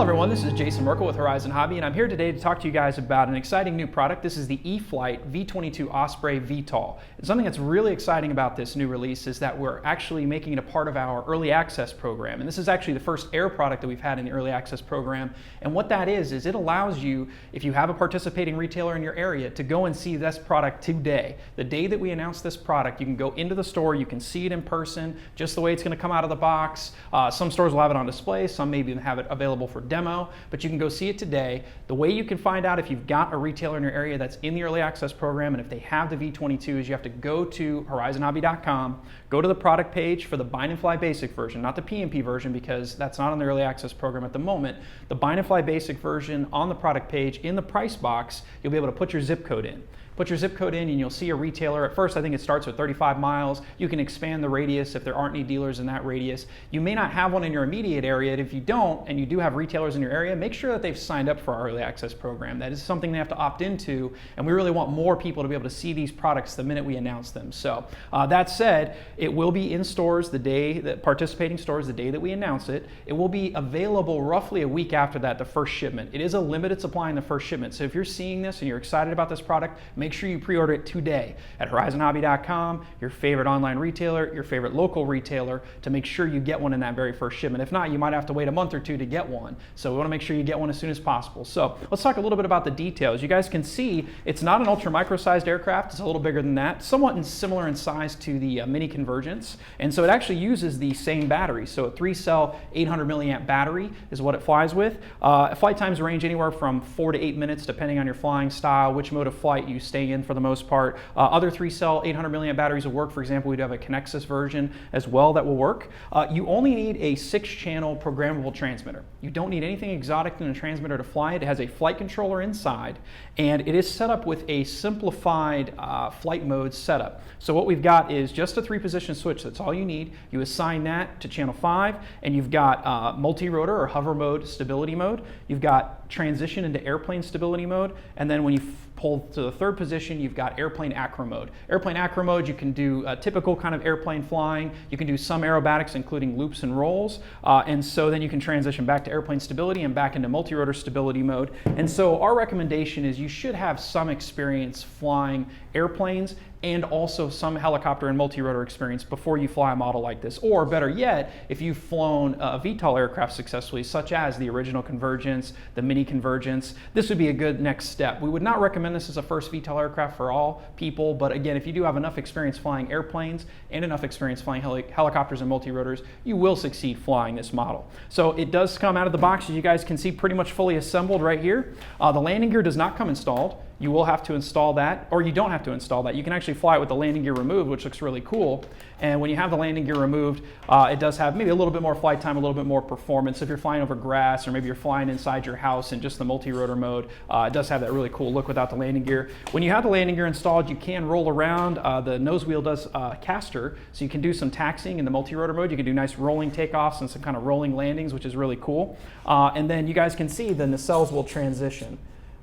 Hello everyone, this is Jason Merkel with Horizon Hobby, and I'm here today to talk to you guys about an exciting new product. This is the E-flite V-22 Osprey VTOL. And something that's really exciting about this new release is that we're actually making it a part of our early access program. And this is actually the first air product that we've had in the early access program. And what that is it allows you, if you have a participating retailer in your area, to go and see this product today. The day that we announce this product, you can go into the store, you can see it in person, just the way it's going to come out of the box. Some stores will have it on display, some maybe even have it available for demo, but you can go see it today. The way you can find out if you've got a retailer in your area that's in the early access program and if they have the V-22 is you have to go to horizonhobby.com, go to the product page for the bind and fly basic version, not the P&P version because that's not on the early access program at the moment. The bind and fly basic version on the product page in the price box, you'll be able to put your zip code in. Put your zip code in and you'll see a retailer. At first, I think it starts with 35 miles. You can expand the radius if there aren't any dealers in that radius. You may not have one in your immediate area. And if you don't, and you do have retailers in your area, make sure that they've signed up for our early access program. That is something they have to opt into, and we really want more people to be able to see these products the minute we announce them. So that said, it will be in stores the day, that participating stores the day that we announce it. It will be available roughly a week after that, the first shipment. It is a limited supply in the first shipment. So if you're seeing this and you're excited about this product, make sure you pre-order it today at horizonhobby.com, your favorite online retailer, your favorite local retailer, to make sure you get one in that very first shipment. If not, you might have to wait a month or two to get one. So we want to make sure you get one as soon as possible. So let's talk a little bit about the details. You guys can see it's not an ultra micro-sized aircraft. It's a little bigger than that, somewhat similar in size to the Mini Convergence. And so it actually uses the same battery. So a 3-cell 800 milliamp battery is what it flies with. Flight times range anywhere from 4 to 8 minutes depending on your flying style, which mode of flight you stay in for the most part. Other 3-cell 800 milliamp batteries will work. For example, we do have a Connexus version as well that will work. You only need a 6-channel programmable transmitter. You don't need anything exotic in a transmitter to fly it. It has a flight controller inside, and it is set up with a simplified flight mode setup. So what we've got is just a 3-position switch. That's all you need. You assign that to channel 5, and you've got multi-rotor or hover mode stability mode. You've got transition into airplane stability mode, and then when you pull to the 3rd position, you've got airplane acro mode. Airplane acro mode, you can do a typical kind of airplane flying. You can do some aerobatics, including loops and rolls. And so then you can transition back to airplane stability and back into multi-rotor stability mode. And so our recommendation is you should have some experience flying airplanes and also some helicopter and multi-rotor experience before you fly a model like this. Or better yet, if you've flown a VTOL aircraft successfully, such as the original Convergence, the Mini Convergence, this would be a good next step. We would not recommend this as a first VTOL aircraft for all people, but again, if you do have enough experience flying airplanes and enough experience flying helicopters and multi-rotors, you will succeed flying this model. So it does come out of the box, as you guys can see, pretty much fully assembled right here. The landing gear does not come installed. You will have to install that, or you don't have to install that. You can actually fly it with the landing gear removed, which looks really cool. And when you have the landing gear removed, it does have maybe a little bit more flight time, a little bit more performance. If you're flying over grass, or maybe you're flying inside your house in just the multi-rotor mode, it does have that really cool look without the landing gear. When you have the landing gear installed, you can roll around. The nose wheel does caster, so you can do some taxiing in the multi-rotor mode. You can do nice rolling takeoffs and some kind of rolling landings, which is really cool. And then you guys can see the nacelles will transition.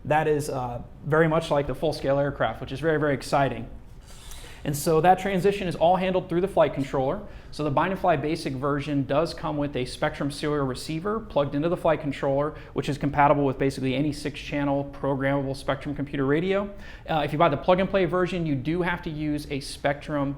That is very much like the full-scale aircraft, which is very, very exciting. And so that transition is all handled through the flight controller. So the bind and fly basic version does come with a Spectrum serial receiver plugged into the flight controller, which is compatible with basically any 6-channel programmable Spectrum computer radio. If you buy the plug and play version, you do have to use a Spectrum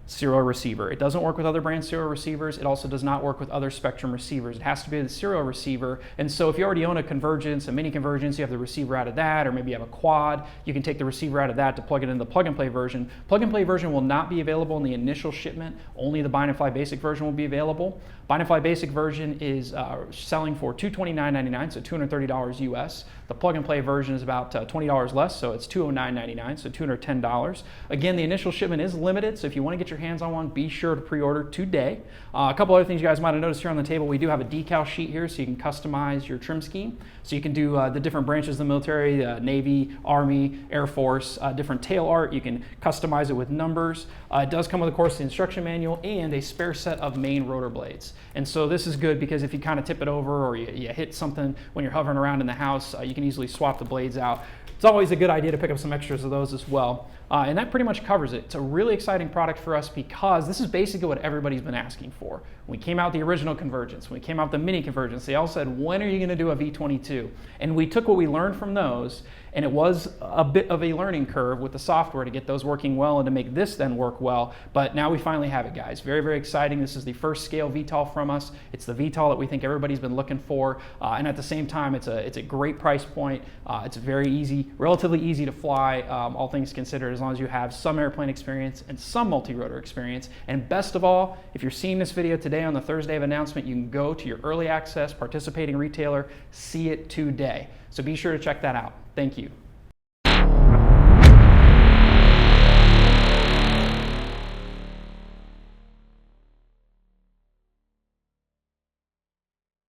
serial receiver. It doesn't work with other brand serial receivers. It also does not work with other Spectrum receivers. It has to be the serial receiver. And so if you already own a Convergence, a Mini Convergence, you have the receiver out of that, or maybe you have a quad, you can take the receiver out of that to plug it into the plug and play version. Plug and play version will not be available in the initial shipment. Only the bind and fly basic version will be available. Bind and fly basic version is selling for $229.99, so $230 US. The plug and play version is about $20 less, so it's $209.99, so $210. Again, the initial shipment is limited, so if you want to get your hands on one, be sure to pre-order today. A couple other things you guys might have noticed here on the table, we do have a decal sheet here so you can customize your trim scheme. So you can do the different branches of the military, Navy, Army, Air Force, different tail art. You can customize it with numbers. It does come with, of course, the instruction manual and a spare set of main rotor blades. And so this is good because if you kind of tip it over or you hit something when you're hovering around in the house, you can easily swap the blades out. It's always a good idea to pick up some extras of those as well. And that pretty much covers it. It's a really exciting product for us. us because this is basically what everybody's been asking for. When we came out the original Convergence, when we came out the mini Convergence, they all said, when are you going to do a V-22? And we took what we learned from those, and it was a bit of a learning curve with the software to get those working well and to make this then work well. But now we finally have it, guys. Very, very exciting. This is the first scale VTOL from us. It's the VTOL that we think everybody's been looking for. And at the same time, it's a great price point. It's very easy, relatively easy to fly, all things considered, as long as you have some airplane experience and some multi-rotor experience. And best of all, if you're seeing this video today on the Thursday of announcement, you can go to your early access participating retailer, see it today. So be sure to check that out. Thank you.